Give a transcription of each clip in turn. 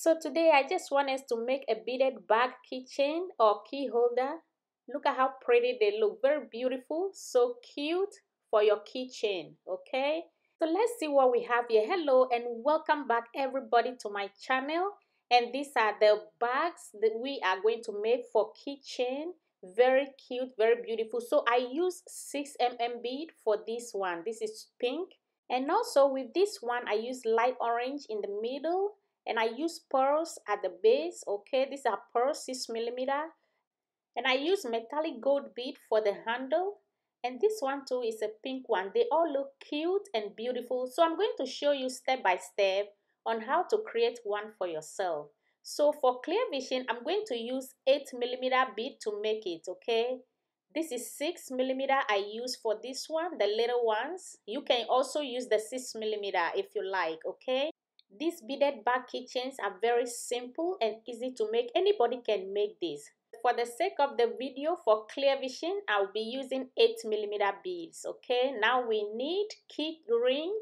So today I just want us to make a beaded bag keychain or key holder. Look at how pretty they look, very beautiful, so cute for your keychain, okay? So let's see what we have here. Hello and welcome back everybody to my channel. And these are the bags that we are going to make for keychain. Very cute, very beautiful. So I use 6mm bead for this one. This is pink. And also with this one, I use light orange in the middle. And I use pearls at the base, okay? These are pearls, 6mm. And I use metallic gold bead for the handle. And this one too is a pink one. They all look cute and beautiful. So I'm going to show you step by step on how to create one for yourself. So for clear vision, I'm going to use 8mm bead to make it, okay? This is 6mm I use for this one, the little ones. You can also use the 6mm if you like, okay? These beaded bag keychains are very simple and easy to make. Anybody can make this. For the sake of the video, for clear vision, I'll be using 8mm beads, okay? Now we need key ring,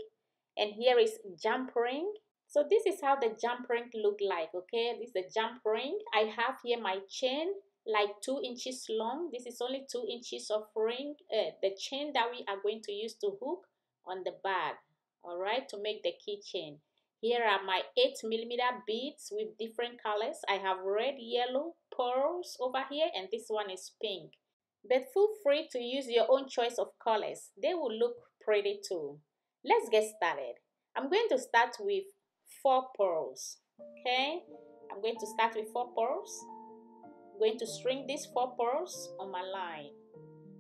and here is jump ring. So this is how the jump ring look like, okay? This is the jump ring. I have here my chain, like 2 inches long. This is only 2 inches of ring, the chain that we are going to use to hook on the bag, all right, to make the keychain. Here are my 8mm beads with different colors. I have red, yellow, pearls over here, and this one is pink. But feel free to use your own choice of colors. They will look pretty too. Let's get started. I'm going to start with 4 pearls, okay? I'm going to start with 4 pearls. I'm going to string these 4 pearls on my line.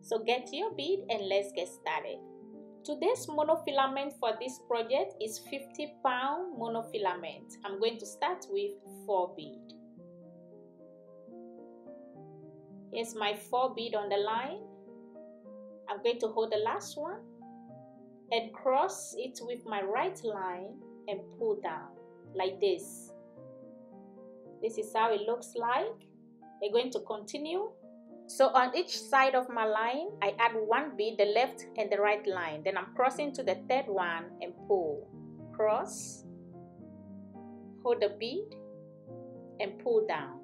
So get your bead and let's get started. Today's monofilament for this project is 50-pound monofilament. I'm going to start with 4 bead. Here's my 4 bead on the line. I'm going to hold the last one and cross it with my right line and pull down like this. This is how it looks like. We're going to continue. So on each side of my line, I add 1 bead, the left and the right line. Then I'm crossing to the 3rd one and pull. Cross, hold the bead, and pull down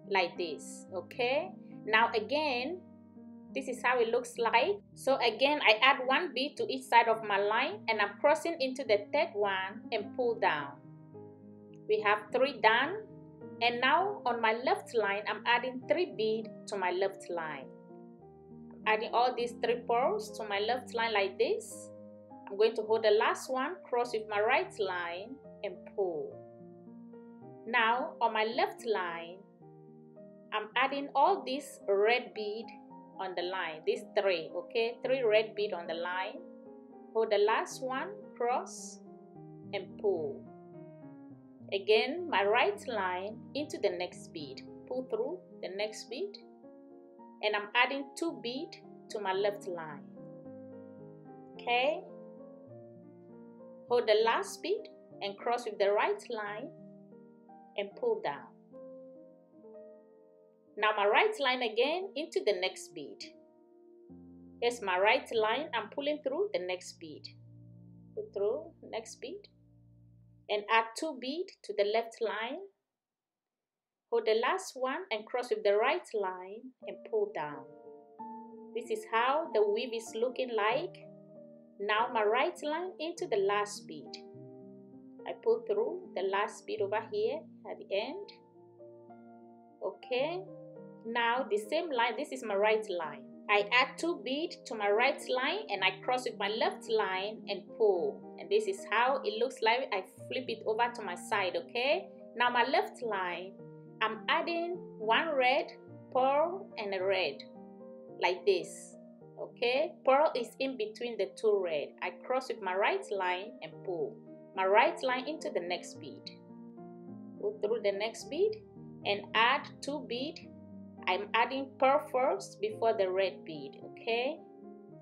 like this, okay? Now again, this is how it looks like. So again, I add 1 bead to each side of my line, and I'm crossing into the 3rd one and pull down. We have 3 done. And now on my left line, I'm adding 3 beads to my left line. I'm adding all these 3 pearls to my left line like this. I'm going to hold the last one, cross with my right line, and pull. Now on my left line, I'm adding all these red beads on the line. These 3, okay? 3 red beads on the line. Hold the last one, cross, and pull. Again, my right line into the next bead. Pull through the next bead. And I'm adding 2 beads to my left line. Okay? Hold the last bead and cross with the right line and pull down. Now my right line again into the next bead. Here's my right line. I'm pulling through the next bead. Pull through the next bead. And add 2 beads to the left line. Hold the last one and cross with the right line and pull down. This is how the weave is looking like. Now my right line into the last bead. I pull through the last bead over here at the end. Okay. Now the same line, this is my right line. I add 2 beads to my right line and I cross with my left line and pull. And this is how it looks like. I flip it over to my side, okay? Now my left line, I'm adding 1 red, pearl, and a red, like this, okay? Pearl is in between the 2 red. I cross with my right line and pull. My right line into the next bead. Go through the next bead and add 2 beads. I'm adding pearl first before the red bead, okay?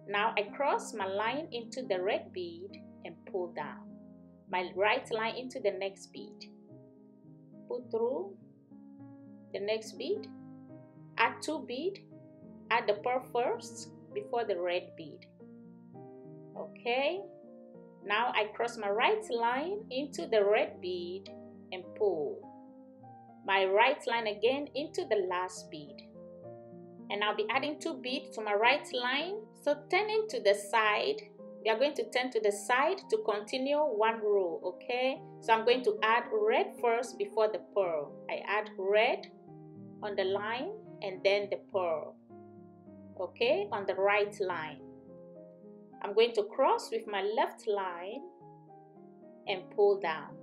Now I cross my line into the red bead and pull down. My right line into the next bead. Pull through the next bead. Add 2 beads. Add the pearl first before the red bead. Okay? Now I cross my right line into the red bead and pull. My right line again into the last bead. And I'll be adding 2 beads to my right line. So turning to the side, we are going to turn to the side to continue 1 row, okay? So I'm going to add red first before the pearl. I add red on the line and then the pearl, okay, on the right line. I'm going to cross with my left line and pull down.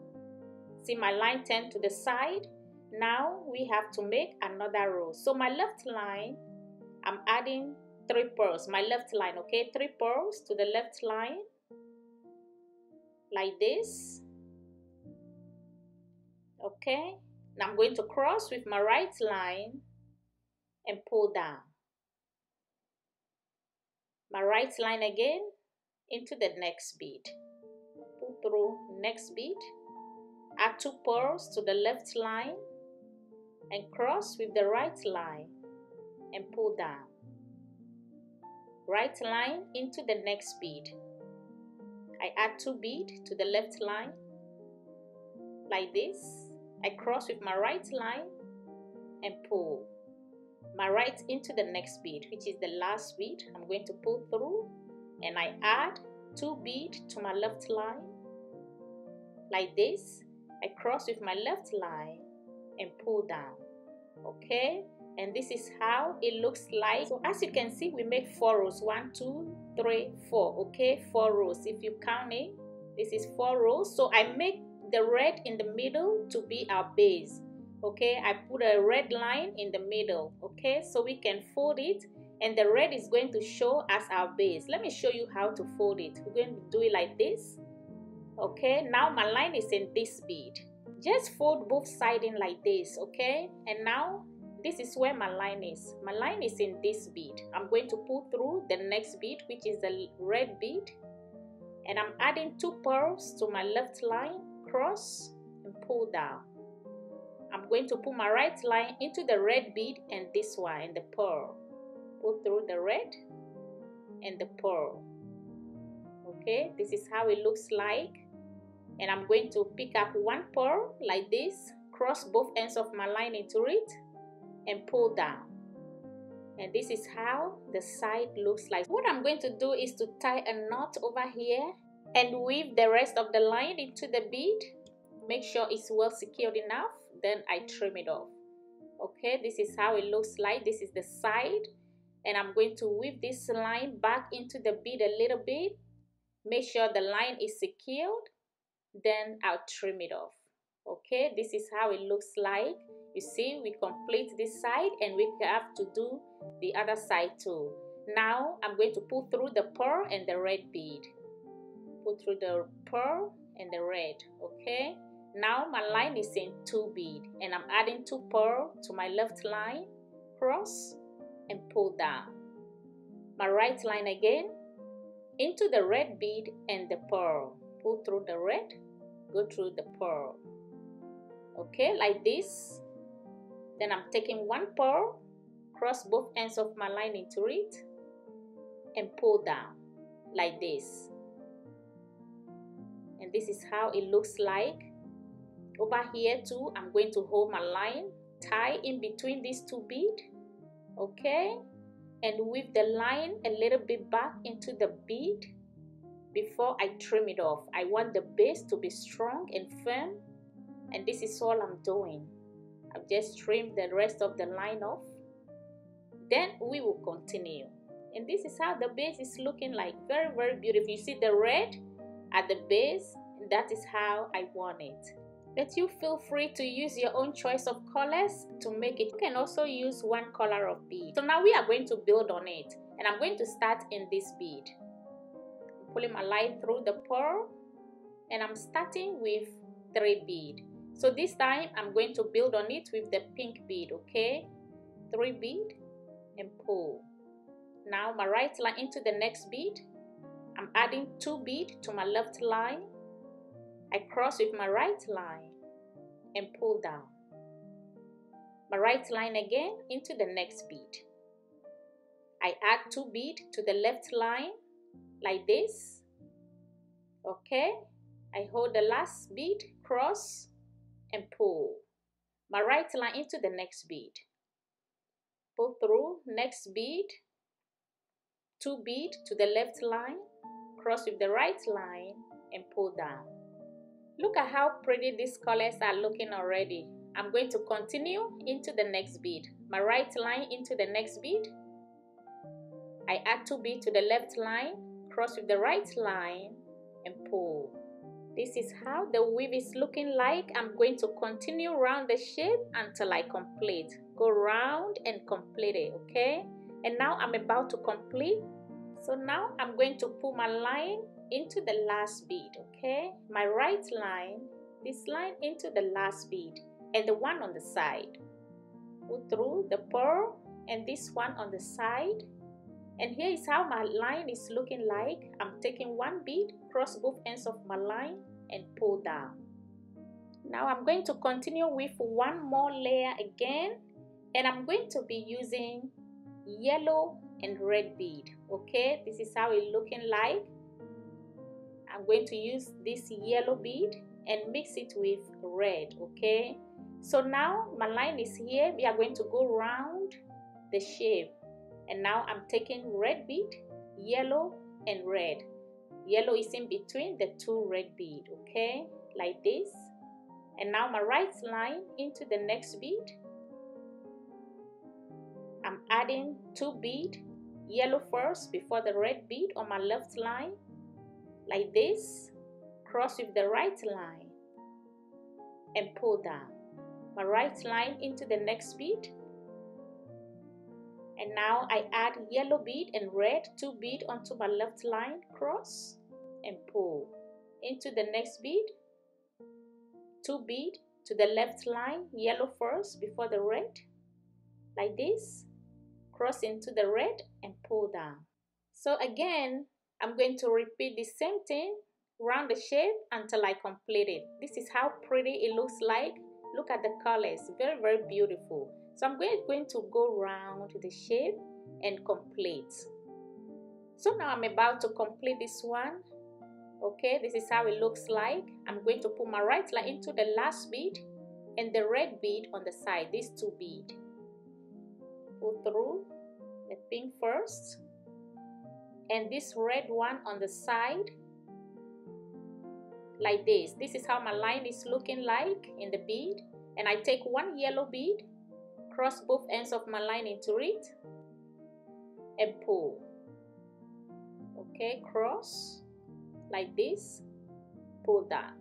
See, my line turned to the side. Now we have to make another row. So my left line, I'm adding 3 pearls. My left line, okay, 3 pearls to the left line, like this, okay. Now I'm going to cross with my right line and pull down. My right line again into the next bead. Pull through next bead, add 2 pearls to the left line and cross with the right line and pull down. Right line into the next bead. I add 2 beads to the left line, like this. I cross with my right line and pull. My right into the next bead, which is the last bead. I'm going to pull through and I add 2 beads to my left line, like this. I cross with my left line and pull down, okay. And this is how it looks like. So as you can see, we make 4 rows. 1, 2, 3, 4, okay, 4 rows. If you count it, this is 4 rows. So I make the red in the middle to be our base, okay. I put a red line in the middle, okay, so we can fold it and the red is going to show as our base. Let me show you how to fold it. We're going to do it like this, okay. Now my line is in this bead. Just fold both sides in like this, okay. And now this is where my line is. My line is in this bead. I'm going to pull through the next bead, which is the red bead, and I'm adding 2 pearls to my left line, cross and pull down. I'm going to put my right line into the red bead and this one and the pearl. Pull through the red and the pearl, okay. This is how it looks like. And I'm going to pick up 1 pearl like this, cross both ends of my line into it and pull down. And this is how the side looks like. What I'm going to do is to tie a knot over here and weave the rest of the line into the bead. Make sure it's well secured enough, then I trim it off, okay. This is how it looks like. This is the side, and I'm going to weave this line back into the bead a little bit. Make sure the line is secured, then I'll trim it off, okay. This is how it looks like. You see, we complete this side and we have to do the other side too. Now I'm going to pull through the pearl and the red bead. Pull through the pearl and the red, okay. Now my line is in 2 beads and I'm adding 2 pearl to my left line, cross and pull down. My right line again into the red bead and the pearl. Pull through the red, go through the pearl, okay, like this. Then I'm taking 1 pearl, cross both ends of my line into it and pull down like this. And this is how it looks like. Over here too, I'm going to hold my line, tie in between these 2 beads, okay, and weave the line a little bit back into the bead before I trim it off. I want the base to be strong and firm, and this is all I'm doing. I've just trimmed the rest of the line off. Then we will continue. And this is how the base is looking like. Very, very beautiful. You see the red at the base, and that is how I want it. But you feel free to use your own choice of colors to make it. You can also use 1 color of bead. So now we are going to build on it, and I'm going to start in this bead. I'm pulling my line through the pearl, and I'm starting with 3 beads. So this time I'm going to build on it with the pink bead, okay. 3 beads and pull. Now my right line into the next bead. I'm adding 2 beads to my left line. I cross with my right line and pull down. My right line again into the next bead. I add 2 beads to the left line like this, okay. I hold the last bead, cross and pull. My right line into the next bead. Pull through, next bead, 2 bead to the left line, cross with the right line and pull down. Look at how pretty these colors are looking already. I'm going to continue into the next bead. My right line into the next bead. I add 2 beads to the left line, cross with the right line and pull. This is how the weave is looking like. I'm going to continue around the shape until I complete. Go round and complete it, okay? And now I'm about to complete. So now I'm going to pull my line into the last bead, okay? My right line, this line into the last bead and the one on the side. Pull through the pearl and this one on the side. And here is how my line is looking like. I'm taking 1 bead, cross both ends of my line and pull down. Now I'm going to continue with 1 more layer again, and I'm going to be using yellow and red bead, okay? This is how it's looking like. I'm going to use this yellow bead and mix it with red, okay? So now my line is here. We are going to go round the shape. And now I'm taking red bead, yellow and red. Yellow is in between the 2 red bead, okay? Like this. And now my right line into the next bead. I'm adding 2 bead, yellow first before the red bead on my left line. Like this. Cross with the right line and pull down. My right line into the next bead. And now I add yellow bead and red, 2 bead onto my left line, cross and pull. Into the next bead, 2 bead to the left line, yellow first before the red, like this. Cross into the red and pull down. So again, I'm going to repeat the same thing around the shape until I complete it. This is how pretty it looks like. Look at the colors, very, very beautiful. So I'm going to go around the shape and complete. So now I'm about to complete this one. Okay, this is how it looks like. I'm going to put my right line into the last bead and the red bead on the side, these 2 beads. Pull through the pink first and this red one on the side, like this. This is how my line is looking like in the bead. And I take 1 yellow bead, cross both ends of my line into it and pull. Okay, cross like this, pull down.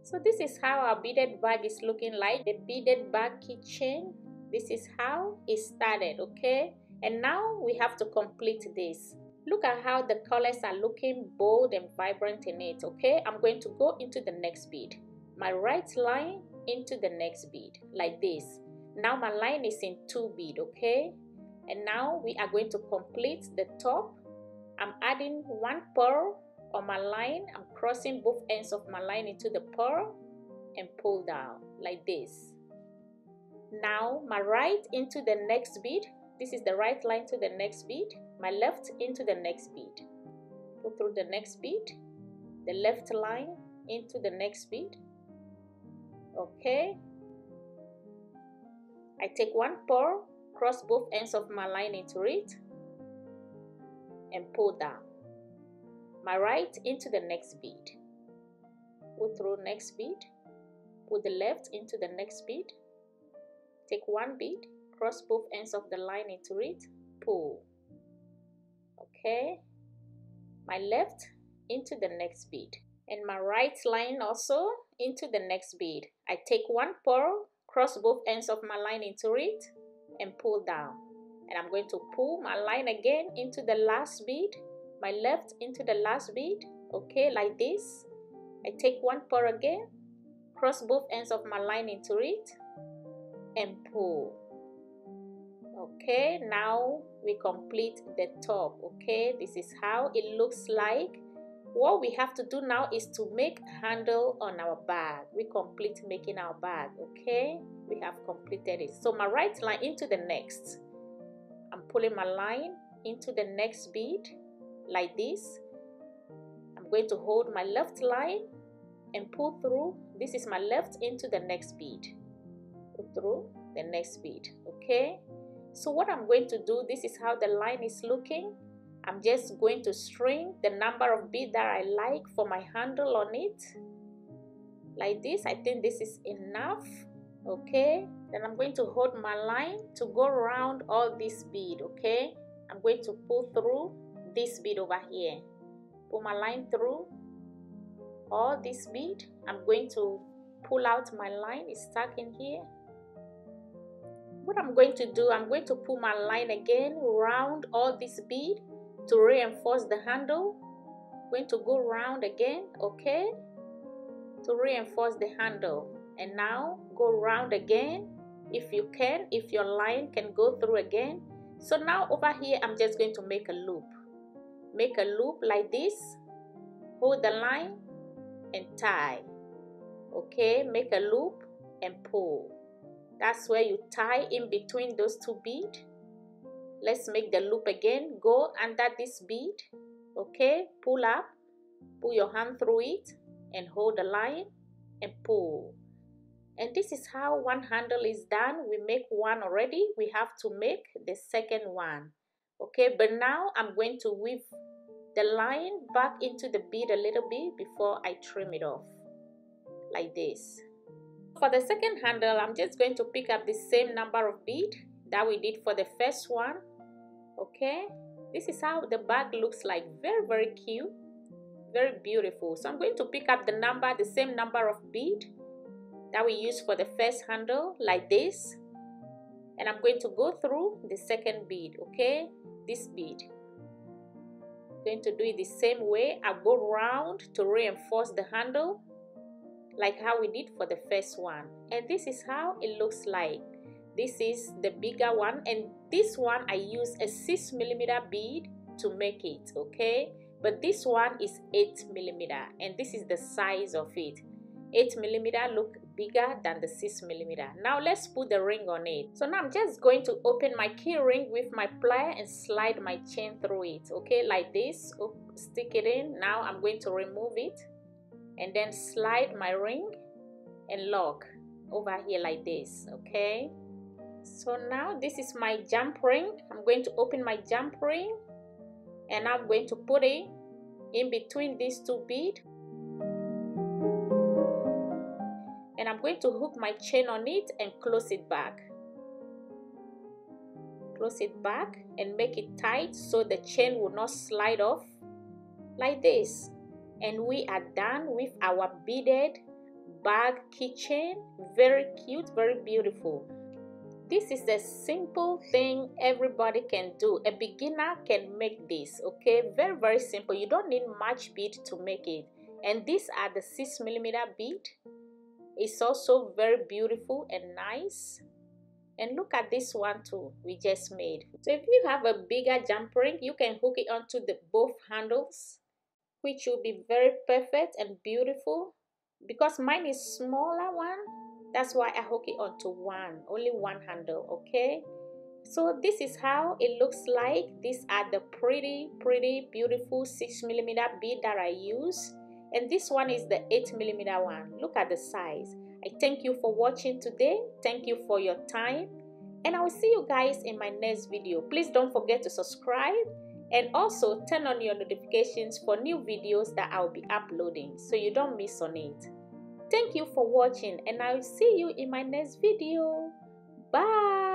So this is how our beaded bag is looking like, the beaded bag keychain. This is how it started, okay? And now we have to complete this. Look at how the colors are looking bold and vibrant in it, okay? I'm going to go into the next bead. My right line into the next bead, like this. Now my line is in 2 bead, okay? And now we are going to complete the top. I'm adding 1 pearl on my line. I'm crossing both ends of my line into the pearl and pull down like this. Now my right into the next bead. This is the right line to the next bead. My left into the next bead. Pull through the next bead. The left line into the next bead. Okay. I take 1 pearl, cross both ends of my line into it and pull down. My right into the next bead. Pull through next bead. Pull the left into the next bead. Take 1 bead, cross both ends of the line into it, pull. Okay. My left into the next bead. And my right line also into the next bead. I take 1 pearl, cross both ends of my line into it and pull down. And I'm going to pull my line again into the last bead, my left into the last bead, okay, like this. I take 1 pearl again, cross both ends of my line into it and pull. Okay, now we complete the top. Okay, this is how it looks like. What we have to do now is to make a handle on our bag. We complete making our bag. Okay, we have completed it. So my right line into the next. I'm pulling my line into the next bead like this. I'm going to hold my left line and pull through. This is my left into the next bead. Pull through the next bead. Okay, so what I'm going to do, this is how the line is looking. I'm just going to string the number of beads that I like for my handle on it, like this. I think this is enough. Okay, then I'm going to hold my line to go around all this bead. Okay, I'm going to pull through this bead over here. Pull my line through all this bead. I'm going to pull out my line. It's stuck in here. What I'm going to do, I'm going to pull my line again around all this bead to reinforce the handle. I'm going to go around again, okay, to reinforce the handle. And now go around again if you can, if your line can go through again. So now over here, I'm just going to make a loop. Make a loop like this. Hold the line and tie. Okay, make a loop and pull. That's where you tie in between those two beads. Let's make the loop again. Go under this bead. Okay, pull up, pull your hand through it and hold the line and pull. And this is how one handle is done. We make one already. We have to make the second one. Okay, but now I'm going to weave the line back into the bead a little bit before I trim it off, like this. For the second handle, I'm just going to pick up the same number of beads that we did for the first one. Okay, this is how the bag looks like. Very, very cute, very beautiful. So I'm going to pick up the same number of beads that we used for the first handle, like this, and I'm going to go through the second bead. Okay, this bead, I'm going to do it the same way. I go round to reinforce the handle like how we did for the first one, and this is how it looks like. This is the bigger one, and this one I use a 6mm bead to make it. Okay, but this one is 8mm, and this is the size of it. 8mm look bigger than the 6mm. Now let's put the ring on it. So now I'm just going to open my key ring with my plier and slide my chain through it. Okay, like this. Stick it in. Now I'm going to remove it and then slide my ring and lock over here like this. Okay, so now this is my jump ring. I'm going to open my jump ring and I'm going to put it in between these two beads. And I'm going to hook my chain on it and close it back. Close it back and make it tight so the chain will not slide off, like this. And we are done with our beaded bag keychain. Very cute, very beautiful. This is a simple thing everybody can do. A beginner can make this. Okay, very, very simple. You don't need much bead to make it. And these are the 6mm bead. It's also very beautiful and nice. And look at this one too we just made. So if you have a bigger jump ring, you can hook it onto both handles, which will be very perfect and beautiful. Because mine is smaller one, that's why I hook it onto only one handle. Okay, so this is how it looks like. These are the pretty beautiful 6mm bead that I use. And this one is the 8mm one. Look at the size. I thank you for watching today. Thank you for your time. And I will see you guys in my next video. Please don't forget to subscribe. And also turn on your notifications for new videos that I'll be uploading so you don't miss on it. Thank you for watching and I'll see you in my next video. Bye.